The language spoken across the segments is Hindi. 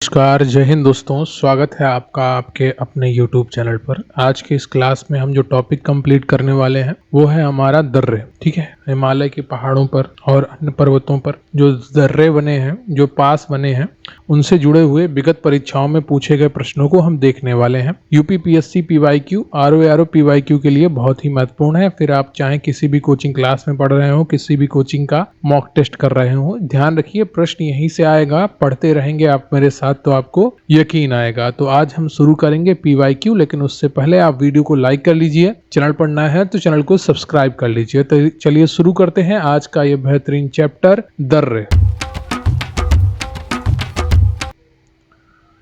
नमस्कार, जय हिंद दोस्तों। स्वागत है आपका आपके अपने YouTube चैनल पर। आज के इस क्लास में हम जो टॉपिक कंप्लीट करने वाले हैं वो है हमारा दर्रे। ठीक है, हिमालय के पहाड़ों पर और अन्य पर्वतों पर जो दर्रे बने हैं, जो पास बने हैं, उनसे जुड़े हुए विगत परीक्षाओं में पूछे गए प्रश्नों को हम देखने वाले हैं। यूपीपीएससी पीवाईक्यू, आरओ पीवाईक्यू के लिए बहुत ही महत्वपूर्ण है। फिर आप चाहे किसी भी कोचिंग क्लास में पढ़ रहे हो, किसी भी कोचिंग का मॉक टेस्ट कर रहे हो, ध्यान रखिए प्रश्न यहीं से आएगा। पढ़ते रहेंगे आप मेरे साथ तो आपको यकीन आएगा। तो आज हम शुरू करेंगे पीवाईक्यू, लेकिन उससे पहले आप वीडियो को लाइक कर लीजिए। चैनल पर नया है तो चैनल को सब्सक्राइब कर लीजिए। तो चलिए शुरू करते हैं आज का ये बेहतरीन चैप्टर दर्रे।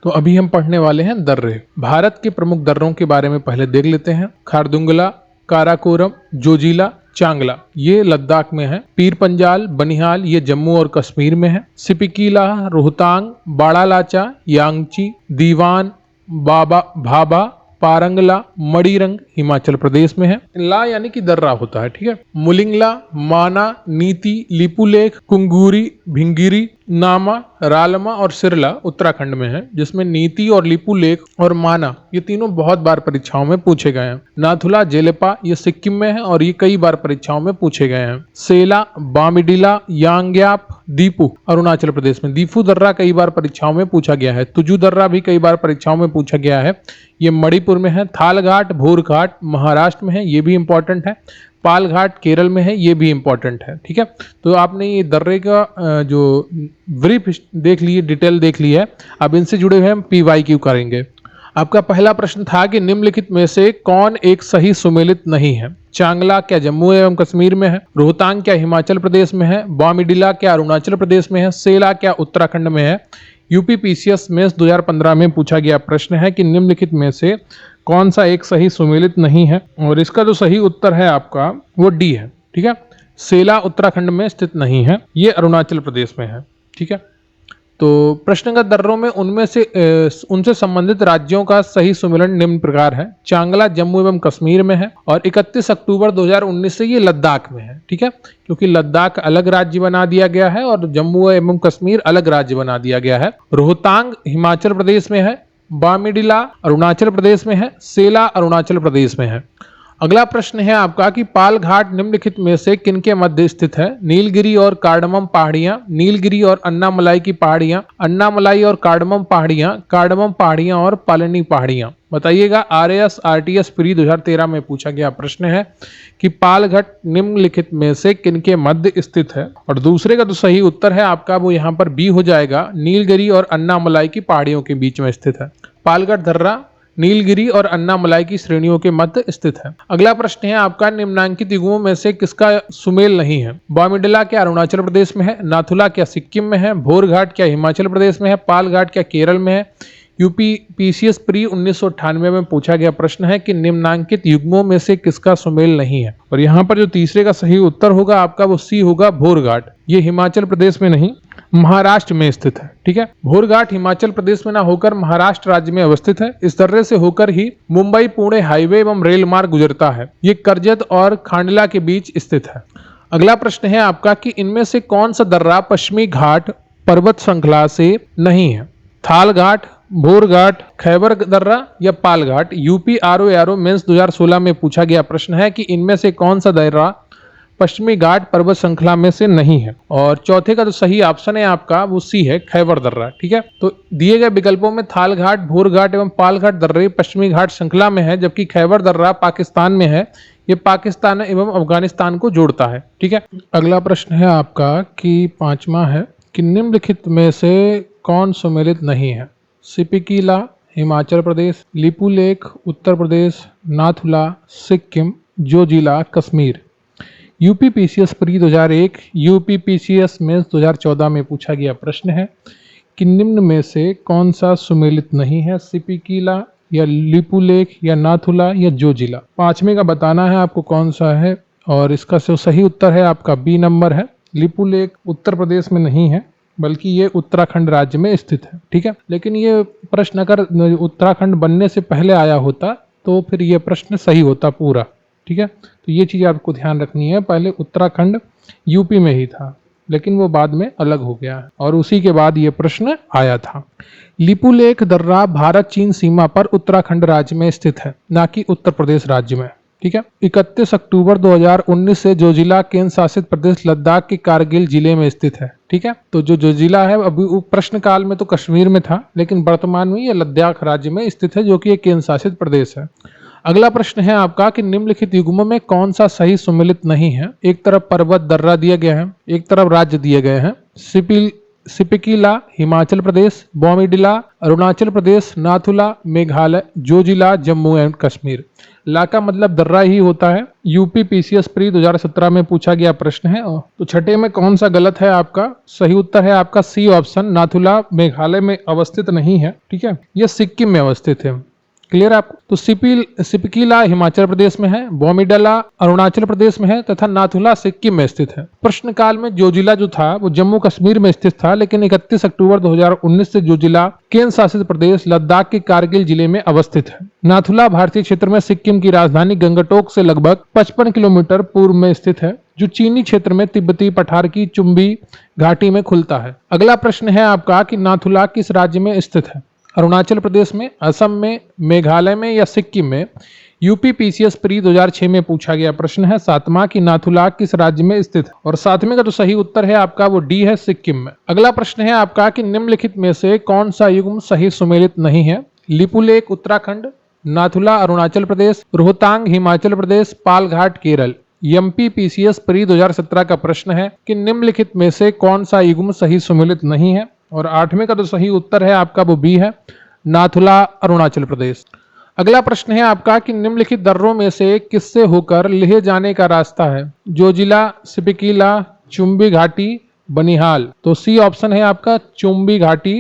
तो अभी हम पढ़ने वाले हैं दर्रे। भारत के प्रमुख दर्रों के बारे में पहले देख लेते हैं। खारदुंगला, काराकोरम, जोजिला, चांगला ये लद्दाख में है। पीर पंजाल, बनिहाल ये जम्मू और कश्मीर में है। सिपिकीला, रोहतांग, बाड़ालाचा, यांगची, दीवान, भाबा, पारंगला, मणिरंग हिमाचल प्रदेश में है। ला यानी कि दर्रा होता है। ठीक है। मुलिंगला, माना, नीति, लिपुलेख, कुंगूरी, भिंगिरी, नामा, रालमा और सिरला उत्तराखंड में है, जिसमें नीति और लिपुलेख और माना ये तीनों बहुत बार परीक्षाओं में पूछे गए हैं। नाथुला, जेलेपा ये सिक्किम में है और ये कई बार परीक्षाओं में पूछे गए हैं। सेला, बामिडिला, यांग्याप, दीपू अरुणाचल प्रदेश में। दीफू दर्रा कई बार परीक्षाओं में पूछा गया है। तुजू दर्रा भी कई बार परीक्षाओं में पूछा गया है, ये मणिपुर में है। थालघाट, भोरघाट महाराष्ट्र में है, ये भी इंपॉर्टेंट है। पालघाट केरल में है, ये भी इंपॉर्टेंट है। ठीक है। तो आपने ये दर्रे का जो ब्रीफ देख लिए, डिटेल देख ली है। अब इनसे जुड़े हुए हम पीवाईक्यू करेंगे। आपका पहला प्रश्न था कि निम्नलिखित में से कौन एक सही सुमेलित नहीं है। चांगला क्या जम्मू एवं कश्मीर में है? रोहतांग क्या हिमाचल प्रदेश में है? बॉमिडिला क्या अरुणाचल प्रदेश में है? सेला क्या उत्तराखंड में है? यूपीपीसीएस मेंस 2015 में पूछा गया प्रश्न है कि निम्नलिखित में से कौन सा एक सही सुमेलित नहीं है, और इसका जो सही उत्तर है आपका वो डी है। ठीक है। सेला उत्तराखंड में स्थित नहीं है, ये अरुणाचल प्रदेश में है। ठीक है। तो प्रश्नगत दर्रों में उनसे संबंधित राज्यों का सही सुमेलन निम्न प्रकार है। चांगला जम्मू एवं कश्मीर में है और 31 अक्टूबर 2019 से ये लद्दाख में है। ठीक है। क्योंकि लद्दाख अलग राज्य बना दिया गया है और जम्मू एवं कश्मीर अलग राज्य बना दिया गया है। रोहतांग हिमाचल प्रदेश में है। बामिडिला अरुणाचल प्रदेश में है। सेला अरुणाचल प्रदेश में है। अगला प्रश्न है आपका कि पालघाट निम्नलिखित में से किनके मध्य स्थित है? नीलगिरी और कार्डमम पहाड़ियां, नीलगिरी और अन्नामलाई की पहाड़ियां, अन्नामलाई और कार्डमम पहाड़ियां और पालनी पहाड़ियां। बताइएगा। आरएएस आरटीएस प्री 2013 में पूछा गया प्रश्न है कि पालघाट निम्नलिखित में से किनके मध्य स्थित है, और दूसरे का तो सही उत्तर है आपका वो यहाँ पर बी हो जाएगा। नीलगिरी और अन्नामलाई की पहाड़ियों के बीच में स्थित है। पालघाट दर्रा नीलगिरी और अन्नामलाई की श्रेणियों के मध्य स्थित है। अगला प्रश्न है आपका निम्नांकित युग्मों में से किसका सुमेल नहीं है? बॉमिडिला क्या अरुणाचल प्रदेश में है? नाथुला क्या सिक्किम में है? भोरघाट क्या हिमाचल प्रदेश में है? पालघाट क्या केरल में है? यूपीपीसीएस प्री 1998 में पूछा गया प्रश्न है कि निम्नांकित युग्मों में से किसका सुमेल नहीं है, और यहाँ पर जो तीसरे का सही उत्तर होगा आपका वो सी होगा, भोरघाट। ये हिमाचल प्रदेश में नहीं, महाराष्ट्र में स्थित है। ठीक है। भोरघाट हिमाचल प्रदेश में ना होकर महाराष्ट्र राज्य में अवस्थित है। इस दर्रे से होकर ही मुंबई पुणे हाईवे एवं रेल मार्ग गुजरता है। ये कर्जत और खांडला के बीच स्थित है। अगला प्रश्न है आपका कि इनमें से कौन सा दर्रा पश्चिमी घाट पर्वत श्रृंखला से नहीं है? थालघाट, भोरघाट, खैबर दर्रा या पालघाट? यूपी आरओ मेंस 2016 में पूछा गया प्रश्न है कि इनमें से कौन सा दर्रा पश्चिमी घाट पर्वत श्रृंखला में से नहीं है, और चौथे का जो सही ऑप्शन है आपका वो सी है, खैबर दर्रा। ठीक है। तो दिए गए विकल्पों में थालघाट, भोरघाट एवं पालघाट दर्रे पश्चिमी घाट श्रृंखला में है, जबकि खैबर दर्रा पाकिस्तान में है। ये पाकिस्तान एवं अफगानिस्तान को जोड़ता है। ठीक है। अगला प्रश्न है आपका कि पांचवा है कि निम्नलिखित में से कौन सुमेलित नहीं है? Shipki La Himachal Pradesh, Lipulekh Uttar Pradesh, Nathu La Sikkim, Zoji La Kashmir. UPPCS pre 2001, UPPCS mains 2014 में पूछा गया प्रश्न है कि निम्न में से कौन सा सुमेलित नहीं है? सिपिकीला या लिपुलेख या नाथुला या जोजिला। पांचवें का बताना है आपको कौन सा है, और इसका जो सही उत्तर है आपका बी नंबर है। लिपुलेख उत्तर प्रदेश में नहीं है, बल्कि ये उत्तराखंड राज्य में स्थित है। ठीक है। लेकिन ये प्रश्न अगर उत्तराखंड बनने से पहले आया होता तो फिर ये प्रश्न सही होता पूरा। ठीक है। तो ये चीज़ आपको ध्यान रखनी है, पहले उत्तराखंड यूपी में ही था। लेकिन वो बाद में अलग हो गया है और उसी के बाद ये प्रश्न आया था। लिपुलेख दर्रा भारत चीन सीमा पर उत्तराखंड राज्य में स्थित है, ना कि उत्तर प्रदेश राज्य में। ठीक है। 31 अक्टूबर 2019 से जोजिला केंद्र शासित प्रदेश लद्दाख के कारगिल जिले में स्थित है। ठीक है। तो जो जोजिला है अभी प्रश्न काल में तो कश्मीर में था, लेकिन वर्तमान में यह लद्दाख राज्य में स्थित है, जो कि एक केंद्र शासित प्रदेश है। अगला प्रश्न है आपका कि निम्नलिखित युग्मों में कौन सा सही सुमेलित नहीं है। एक तरफ पर्वत दर्रा दिया गया है, एक तरफ राज्य दिए गए हैं। सिपिकिला हिमाचल प्रदेश, बॉमीडिला अरुणाचल प्रदेश, नाथुला मेघालय, जोजिला जम्मू एंड कश्मीर। ला का मतलब दर्रा ही होता है। यूपी पीसीएस प्री 2017 में पूछा गया प्रश्न है। तो छठे में कौन सा गलत है आपका? सही उत्तर है आपका सी ऑप्शन, नाथुला मेघालय में अवस्थित नहीं है। ठीक है, यह सिक्किम में अवस्थित है। क्लियर आपको? तो सिपिकिला हिमाचल प्रदेश में है, बॉमीडाला अरुणाचल प्रदेश में है तथा नाथुला सिक्किम में स्थित है। प्रश्न काल में जोजिला जो था वो जम्मू कश्मीर में स्थित था, लेकिन 31 अक्टूबर 2019 से जोजिला केंद्र शासित प्रदेश लद्दाख के कारगिल जिले में अवस्थित है। नाथुला भारतीय क्षेत्र में सिक्किम की राजधानी गंगटोक से लगभग 55 किलोमीटर पूर्व में स्थित है, जो चीनी क्षेत्र में तिब्बती पठार की चुंबी घाटी में खुलता है। अगला प्रश्न है आपका कि नाथुला किस राज्य में स्थित है? अरुणाचल प्रदेश में, असम में, मेघालय में या सिक्किम में? यूपी पीसीएस प्री 2006 में पूछा गया प्रश्न है सातवां कि नाथुला किस राज्य में स्थित है, और सातवें का जो सही उत्तर है आपका वो डी है, सिक्किम में। अगला प्रश्न है आपका कि निम्नलिखित में से कौन सा युग्म सही सुमेलित नहीं है? Lipulekh Uttarakhand, Nathu La Arunachal Pradesh, Rohtang Himachal Pradesh, Palghat Kerala. MP PCS pre 2017 का प्रश्न है कि निम्नलिखित में से कौन सा युग्म सही सुमेलित नहीं है, और आठवें का जो सही उत्तर है आपका वो बी है, नाथुला अरुणाचल प्रदेश। अगला प्रश्न है आपका कि निम्नलिखित दर्रों में से किससे होकर लेह जाने का रास्ता है? जोजिला, सिपिकिला, चुंबी घाटी, बनिहाल। तो सी ऑप्शन है आपका चुंबी घाटी,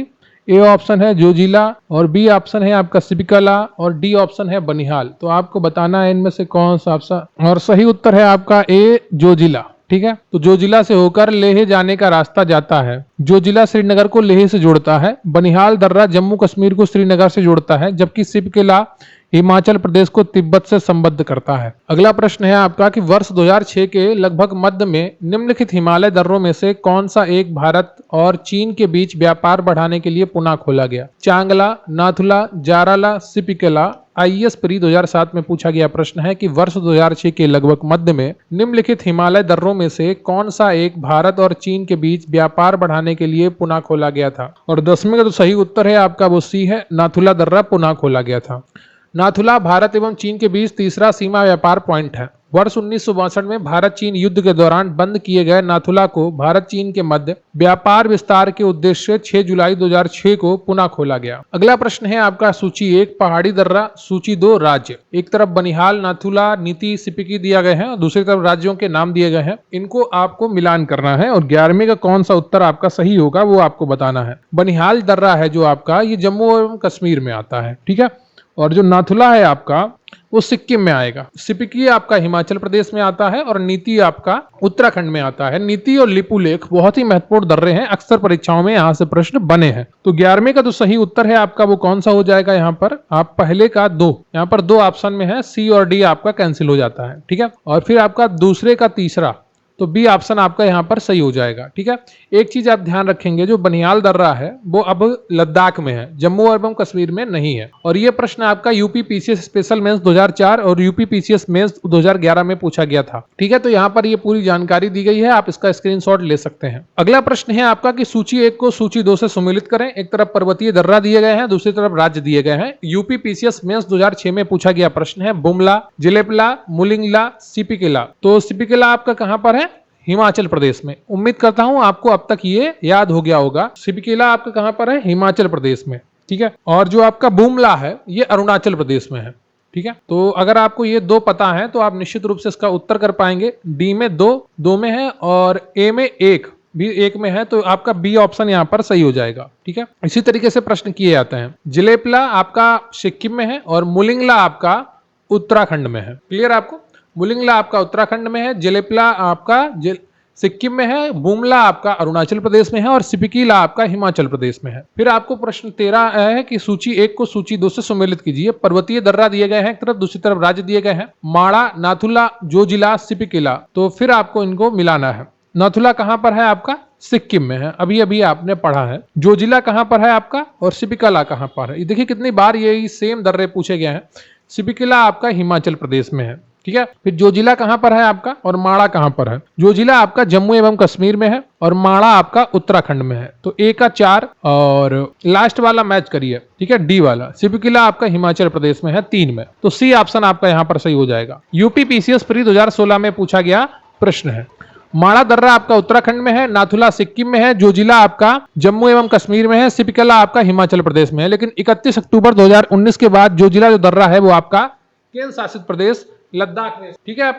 ए ऑप्शन है जोजिला और बी ऑप्शन है आपका सिपिकला और डी ऑप्शन है बनिहाल। तो आपको बताना है इनमें से कौन सा ऑप्शन, और सही उत्तर है आपका ए जोजिला। ठीक है, तो जोजिला से होकर लेह जाने का रास्ता जाता है। जोजिला श्रीनगर को लेह से जोड़ता है, बनिहाल दर्रा जम्मू कश्मीर को श्रीनगर से जोड़ता है, जबकि सिपकिला हिमाचल प्रदेश को तिब्बत से संबद्ध करता है। अगला प्रश्न है आपका कि वर्ष 2006 के लगभग मध्य में निम्नलिखित हिमालय दर्रों में से कौन सा एक भारत और चीन के बीच व्यापार बढ़ाने के लिए पुनः खोला गया? चांगला, नाथुला, जाराला, सिपिकला। आईएएस प्री 2007 में पूछा गया प्रश्न है कि वर्ष 2006 के लगभग मध्य में निम्नलिखित हिमालय दर्रों में से कौन सा एक भारत और चीन के बीच व्यापार बढ़ाने के लिए पुनः खोला गया था? और 10वें का जो सही उत्तर है आपका वो सी है, नाथुला दर्रा पुनः खोला गया था। नाथुला भारत एवं चीन के बीच तीसरा सीमा व्यापार पॉइंट है। वर्ष 1962 में भारत चीन युद्ध के दौरान बंद किए गए नाथुला को भारत चीन के मध्य व्यापार विस्तार के उद्देश्य 6 जुलाई 2006 को पुनः खोला गया। अगला प्रश्न है आपका सूची 1 पहाड़ी दर्रा, सूची 2 राज्य। एक तरफ बनिहाल, नाथुला, नीति, सिपिकी दिया गए हैं और दूसरी तरफ राज्यों के नाम दिए गए हैं। इनको आपको मिलान करना है और 11वें का कौन सा उत्तर आपका सही होगा वो आपको बताना है। बनिहाल दर्रा है जो आपका, ये जम्मू एवं कश्मीर में आता है। ठीक है, और जो नाथुला है आपका वो सिक्किम में आएगा। सिपिकी आपका हिमाचल प्रदेश में आता है और नीति आपका उत्तराखंड में आता है। नीति और लिपुलेख बहुत ही महत्वपूर्ण दर्रे हैं, अक्सर परीक्षाओं में यहाँ से प्रश्न बने हैं। तो 11वें का जो सही उत्तर है आपका वो कौन सा हो जाएगा? यहाँ पर आप पहले का 2, यहाँ पर 2 ऑप्शन में है, सी और डी आपका कैंसिल हो जाता है। ठीक है, और फिर आपका दूसरे का तीसरा, तो बी ऑप्शन आपका यहाँ पर सही हो जाएगा। ठीक है, एक चीज आप ध्यान रखेंगे, जो बनिहाल दर्रा है वो अब लद्दाख में है, जम्मू एवं कश्मीर में नहीं है। और ये प्रश्न आपका यूपी पीसीएस स्पेशल मेंस 2004 और यूपी पीसीएस मेंस 2011 में पूछा गया था। ठीक है, तो यहाँ पर ये पूरी जानकारी दी गई है, आप इसका स्क्रीनशॉट ले सकते हैं। अगला प्रश्न है आपका कि सूची 1 को सूची 2 से सुमेलित करें। एक तरफ पर्वतीय दर्रा दिए गए हैं, दूसरी तरफ राज्य दिए गए हैं। यूपी पीसीएस मेंस 2006 में पूछा गया प्रश्न है बुमला, जिलेपला, मुलिंगला, सिपिकिला। तो सिपिकिला आपका कहां पर है? हिमाचल प्रदेश में। उम्मीद करता हूं आपको अब तक ये याद हो गया होगा। सिपिकिला आपका कहां पर है? हिमाचल प्रदेश में। ठीक है, और जो आपका बुमला है ये अरुणाचल प्रदेश में है। ठीक है, तो अगर आपको ये 2 पता है तो आप निश्चित रूप से इसका उत्तर कर पाएंगे। डी में 2 में है और ए में 1 भी 1 में है, तो आपका बी ऑप्शन यहाँ पर सही हो जाएगा। ठीक है, इसी तरीके से प्रश्न किए जाते हैं। जिलेपला आपका सिक्किम में है और मुलिंगला आपका उत्तराखंड में है। क्लियर आपको? मुलिंगला आपका उत्तराखंड में है, जिलेपला आपका सिक्किम में है, बुमला आपका अरुणाचल प्रदेश में है और सिपिकीला आपका हिमाचल प्रदेश में है। फिर आपको प्रश्न 13 है कि सूची 1 को सूची 2 से सुमेलित कीजिए। पर्वतीय दर्रा दिए गए हैं एक तरफ, दूसरी तरफ राज्य दिए गए हैं। माड़ा, नाथुला, जोजिला, सिपिकिला। तो फिर आपको इनको मिलाना है। नाथुला कहां पर है आपका? सिक्किम में है, अभी अभी आपने पढ़ा है। जोजिला कहां पर है आपका? और सिपिकला कहां पर है? ये देखिए कितनी बार यही सेम दर्रे पूछे गए हैं। सिपिकला आपका हिमाचल प्रदेश में है, ठीक है। फिर जोजिला कहां पर है आपका? और माड़ा कहां पर है? जोजिला आपका जम्मू एवं कश्मीर में है और माड़ा आपका उत्तराखंड में है। तो ए का 4 और लास्ट वाला मैच करिए, ठीक है, डी वाला। सिपिकला आपका हिमाचल प्रदेश में है 3 में। तो सी ऑप्शन आपका यहां पर सही हो जाएगा। यूपी पीसीएस प्री 2016 में पूछा गया प्रश्न है। माड़ा दर्रा आपका उत्तराखंड में है, नाथुला सिक्किम में है, जोजिला आपका जम्मू एवं कश्मीर में है, सिपिकला आपका हिमाचल प्रदेश में है। लेकिन 31 अक्टूबर 2019 के बाद जोजिला जो दर्रा है वो आपका केंद्र शासित प्रदेश लद्दाख में, ठीक है।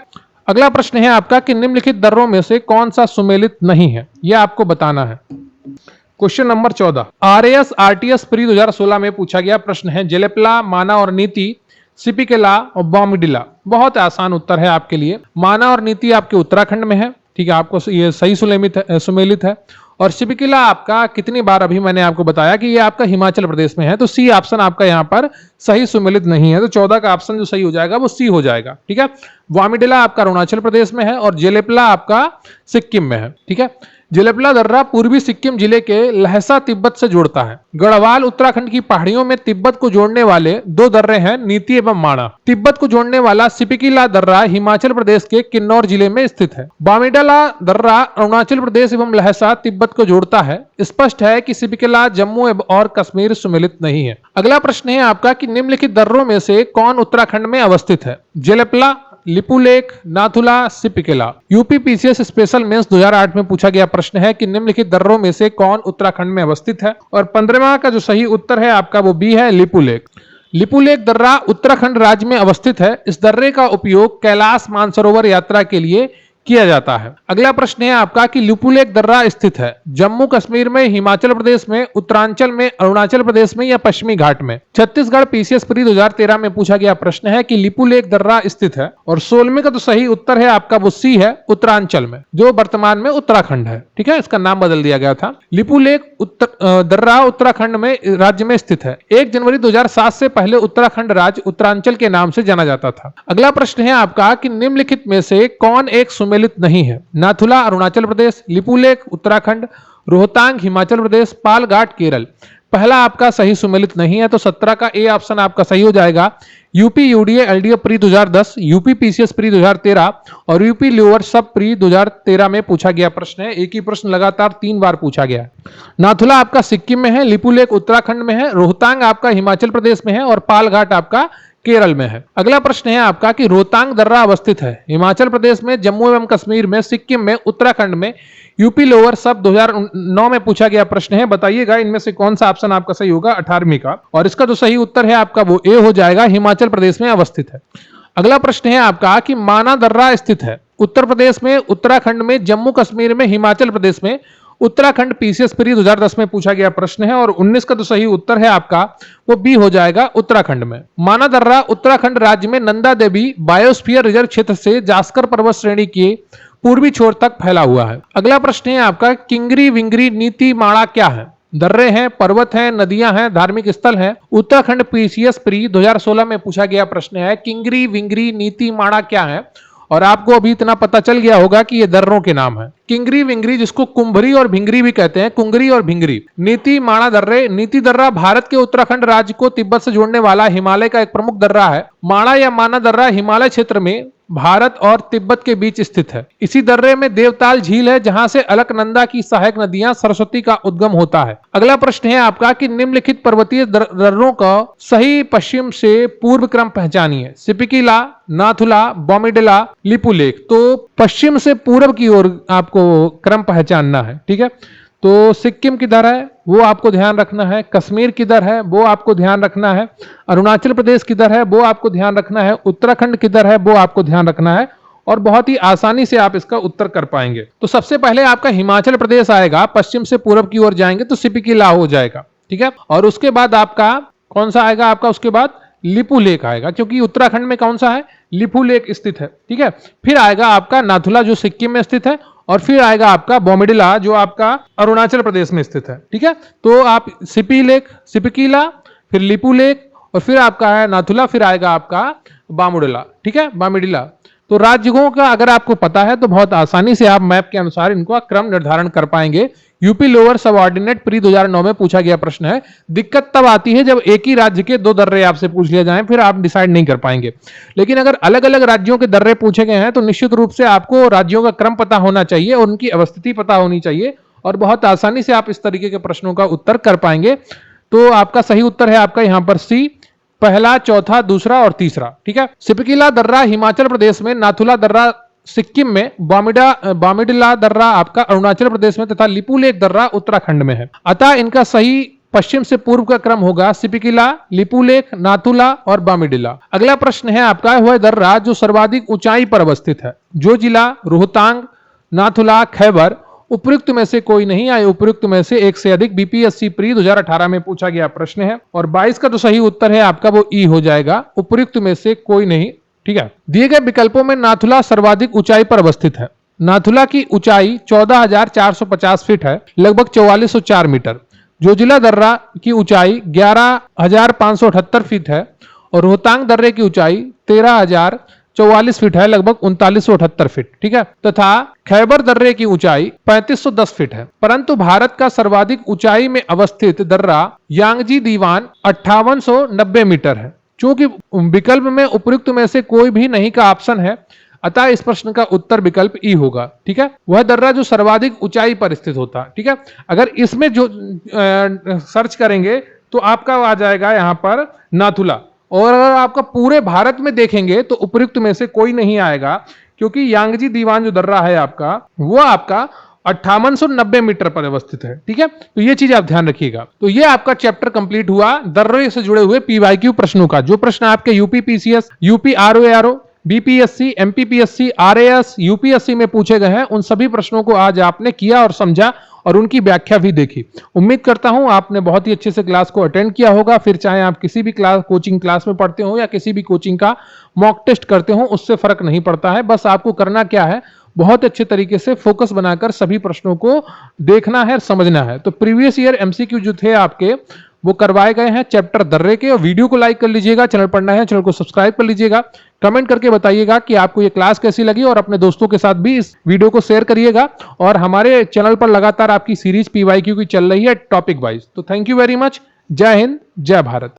अगला प्रश्न है आपका कि निम्नलिखित दर्रों में से कौन सा सुमेलित नहीं है, यह आपको बताना है। Question number 14 RAS RTS pre 2016 में पूछा गया प्रश्न है। जेलेपला, माना और नीति, सिपिकला और बॉमडिला। बहुत आसान उत्तर है आपके लिए। माना और नीति आपके उत्तराखंड में है, ठीक है, आपको ये सही सुमेलित है। और सिपिकला आपका कितनी बार अभी मैंने आपको बताया कि ये आपका हिमाचल प्रदेश में है। तो सी ऑप्शन आपका यहाँ पर सही सुमेलित नहीं है। तो 14 का ऑप्शन जो सही हो जाएगा वो सी हो जाएगा, ठीक है। वामिडिला आपका अरुणाचल प्रदेश में है और जेलेपला आपका सिक्किम में है, ठीक है। जेलेपला दर्रा पूर्वी सिक्किम जिले के लहसा तिब्बत से जोड़ता है। गढ़वाल उत्तराखंड की पहाड़ियों में तिब्बत को जोड़ने वाले 2 दर्रे हैं, नीति एवं माणा। तिब्बत को जोड़ने वाला सिपिकला दर्रा हिमाचल प्रदेश के किन्नौर जिले में स्थित है। बामिडाला दर्रा अरुणाचल प्रदेश एवं लहसा तिब्बत को जोड़ता है। स्पष्ट है कि सिपिकला जम्मू और कश्मीर सुमेलित नहीं है। अगला प्रश्न है आपका कि निम्नलिखित दर्रों में से कौन उत्तराखंड में अवस्थित है? Jelep La, Lipulekh, Nathu La, Shipki La. UP PCS special mains 2008 में पूछा गया प्रश्न है कि निम्नलिखित दर्रों में से कौन उत्तराखंड में अवस्थित है? और 15वां का जो सही उत्तर है आपका वो बी है, लिपुलेख। लिपुलेख दर्रा उत्तराखंड राज्य में अवस्थित है। इस दर्रे का उपयोग कैलाश मानसरोवर यात्रा के लिए किया जाता है। अगला प्रश्न है आपका कि लिपुलेख दर्रा स्थित है जम्मू कश्मीर में, हिमाचल प्रदेश में, उत्तरांचल में, अरुणाचल प्रदेश में या पश्चिमी घाट में? छत्तीसगढ़ पीसीएस प्री 2013 में पूछा गया प्रश्न है कि लिपुलेख दर्रा स्थित है। और 16वें का तो सही उत्तर है आपका वो सी है, उत्तरांचल में, जो वर्तमान में उत्तराखंड है, ठीक है। इसका नाम बदल दिया गया था। लिपुलेख दर्रा उत्तराखंड में राज्य में स्थित है। 1 जनवरी 2007 से पहले उत्तराखंड राज्य उत्तरांचल के नाम से जाना जाता था। अगला प्रश्न है आपका कि निम्नलिखित में से कौन एक सुमेलित नहीं है? नाथुला अरुणाचल प्रदेश, लिपुलेख उत्तराखंड, रोहतांग हिमाचल प्रदेश, पालघाट केरल। पहला आपका सही सुमेलित नहीं है, तो 17 का ए ऑप्शन आपका सही हो जाएगा। UP UDA LDA pre 2010, UP PCS pre 2013 और यूपी लोअर सब प्री 2013 में पूछा गया प्रश्न है। एक ही प्रश्न लगातार 3 बार पूछा गया है। नाथुला आपका सिक्किम में है, लिपुलेख उत्तराखंड में है, रोहतांग आपका हिमाचल प्रदेश में है और पालघाट आपका केरल में है। अगला प्रश्न है आपका कि रोहतांग दर्रा अवस्थित है हिमाचल प्रदेश में, जम्मू एवं कश्मीर में, सिक्किम में, उत्तराखंड में, यूपी लोअर सब 2009 में पूछा गया प्रश्न है। बताइएगा इनमें से कौन सा ऑप्शन आपका सही होगा 18वीं का। और इसका जो सही उत्तर है आपका वो ए हो जाएगा, हिमाचल प्रदेश में अवस्थित है। अगला प्रश्न है आपका कि माना दर्रा स्थित है उत्तर प्रदेश में, उत्तराखंड में, जम्मू कश्मीर में, हिमाचल प्रदेश में, उत्तराखंड पीसीएस प्री 2010 में पूछा गया प्रश्न है। और 19 का जो सही उत्तर है आपका वो बी हो जाएगा, उत्तराखंड में। माना दर्रा उत्तराखंड राज्य में नंदा देवी बायोस्फीयर रिजर्व क्षेत्र से जास्कर पर्वत श्रेणी के पूर्वी छोर तक फैला हुआ है। अगला प्रश्न है आपका किंगरी विंगरी नीति माणा क्या है? दर्रे हैं, पर्वत हैं, नदियां हैं, धार्मिक स्थल हैं। उत्तराखंड पीसीएस प्री 2016 में पूछा गया प्रश्न है किंगरी विंगरी नीति माणा क्या है? और आपको अभी इतना पता चल गया होगा कि ये दर्रों के नाम है। किंगरी विंगरी, जिसको कुंभरी और भिंगरी भी कहते हैं, कुंगरी और भिंगरी। नीति माणा दर्रे, नीति दर्रा भारत के उत्तराखंड राज्य को तिब्बत से जोड़ने वाला हिमालय का एक प्रमुख दर्रा है। माणा या माना दर्रा हिमालय क्षेत्र में भारत और तिब्बत के बीच स्थित है। इसी दर्रे में देवताल झील है जहां से अलकनंदा की सहायक नदियां सरस्वती का उद्गम होता है। अगला प्रश्न है आपका कि निम्नलिखित पर्वतीय दर्रों का सही पश्चिम से पूर्व क्रम पहचानिए। सिपिकला, नाथुला, बॉमिडिला, लिपुलेख। तो पश्चिम से पूर्व की ओर आपको क्रम पहचानना है, ठीक है। तो सिक्किम किधर है वो आपको ध्यान रखना है, कश्मीर किधर है वो आपको ध्यान रखना है, अरुणाचल प्रदेश किधर है वो आपको ध्यान रखना है, उत्तराखंड किधर है वो आपको ध्यान रखना है। और बहुत ही आसानी से आप इसका उत्तर कर पाएंगे। तो सबसे पहले आपका हिमाचल प्रदेश आएगा, पश्चिम से पूर्व की ओर जाएंगे तो सिपिकला हो जाएगा, ठीक है। और उसके बाद आपका कौन सा आएगा? आपका उसके बाद लिपुलेख आएगा, क्योंकि उत्तराखंड में कौन सा है? लिपुलेख स्थित है, ठीक है। फिर आएगा आपका नाथुला जो सिक्किम में स्थित है, और फिर आएगा आपका बॉमिडिला जो आपका अरुणाचल प्रदेश में स्थित है, ठीक है। तो आप सिपिकला, फिर लिपुलेख और फिर आपका है नाथुला, फिर आएगा आपका बामुडिला, ठीक है, बामिडिला। तो राज्यों का अगर आपको पता है तो बहुत आसानी से आप मैप के अनुसार इनको क्रम निर्धारण कर पाएंगे। यूपी लोअर सबऑर्डिनेट प्री 2009 में पूछा गया प्रश्न है। दिक्कत तब आती है जब एक ही राज्य के दो दर्रे आपसे पूछ लिया जाए, फिर आप डिसाइड नहीं कर पाएंगे। लेकिन अगर अलग अलग राज्यों के दर्रे पूछे गए हैं तो निश्चित रूप से आपको राज्यों का क्रम पता होना चाहिए और उनकी अवस्थिति पता होनी चाहिए, और बहुत आसानी से आप इस तरीके के प्रश्नों का उत्तर कर पाएंगे। तो आपका सही उत्तर है आपका यहां पर सी, पहला, चौथा, दूसरा और तीसरा। ठीक है। सिपकिला दर्रा हिमाचल प्रदेश में, नाथुला दर्रा सिक्किम में, बामिडिला दर्रा आपका अरुणाचल प्रदेश में तथा लिपुलेख दर्रा उत्तराखंड में है। अतः इनका सही पश्चिम से पूर्व का क्रम होगा सिपकिला, लिपुलेख, नाथुला और बामिडिला। अगला प्रश्न है आपका, वह दर्रा जो सर्वाधिक ऊंचाई पर अवस्थित है। जो जिला, रोहतांग, नाथुला, खैबर, उपयुक्त में से कोई नहीं आए, उपयुक्त में से एक से अधिक। बीपीएससी प्री 2018 में पूछा गया प्रश्न है और 22 का जो सही उत्तर है आपका वो ई हो जाएगा, उपयुक्त में से कोई नहीं। ठीक है। दिए गए विकल्पों में नाथुला सर्वाधिक ऊंचाई पर अवस्थित है। नाथुला की ऊंचाई 14,450 फीट है, लगभग 4404 मीटर। जोजिला दर्रा की ऊंचाई 11,578 फीट है और रोहतांग दर्रे की ऊंचाई 13,044 फीट है, लगभग 3978 फीट। ठीक है। तथा खैबर दर्रे की ऊंचाई 3510 फीट है। परंतु भारत का सर्वाधिक ऊंचाई में अवस्थित दर्रा यांगजी दीवान 5890 मीटर है। चूंकि विकल्प में उपयुक्त में से कोई भी नहीं का ऑप्शन है, अतः इस प्रश्न का उत्तर विकल्प ई होगा। ठीक है। वह दर्रा जो सर्वाधिक ऊंचाई पर स्थित होता है। ठीक है। अगर इसमें जो सर्च करेंगे तो आपका आ जाएगा यहां पर नाथुला, और अगर आपका पूरे भारत में देखेंगे तो उपयुक्त में से कोई नहीं आएगा, क्योंकि यांगजी दीवान जो दर्रा है आपका वो आपका 5890 मीटर पर अवस्थित है। ठीक है। तो ये चीज आप ध्यान रखिएगा। तो ये आपका चैप्टर कंप्लीट हुआ दर्रे से जुड़े हुए पीवाईक्यू प्रश्नों का। जो प्रश्न आपके UP PCS, UP RO ARO, BPSC, MPPSC, RAS, UPSC में पूछे गए हैं, उन सभी प्रश्नों को आज आपने किया और समझा और उनकी व्याख्या भी देखी। उम्मीद करता हूं आपने बहुत ही अच्छे से क्लास को अटेंड किया होगा। फिर चाहे आप किसी भी कोचिंग क्लास में पढ़ते हो या किसी भी कोचिंग का मॉक टेस्ट करते हो, उससे फर्क नहीं पड़ता है। बस आपको करना क्या है, बहुत अच्छे तरीके से फोकस बनाकर सभी प्रश्नों को देखना है, समझना है। तो प्रीवियस ईयर एमसीक्यू जो थे आपके वो करवाए गए हैं चैप्टर दर्रे के। और वीडियो को लाइक कर लीजिएगा, चैनल पर नए हैं चैनल को सब्सक्राइब कर लीजिएगा, कमेंट करके बताइएगा कि आपको ये क्लास कैसी लगी, और अपने दोस्तों के साथ भी इस वीडियो को शेयर करिएगा। और हमारे चैनल पर लगातार आपकी सीरीज पीवाईक्यू की चल रही है टॉपिक वाइज। तो थैंक यू वेरी मच। जय हिंद, जय भारत।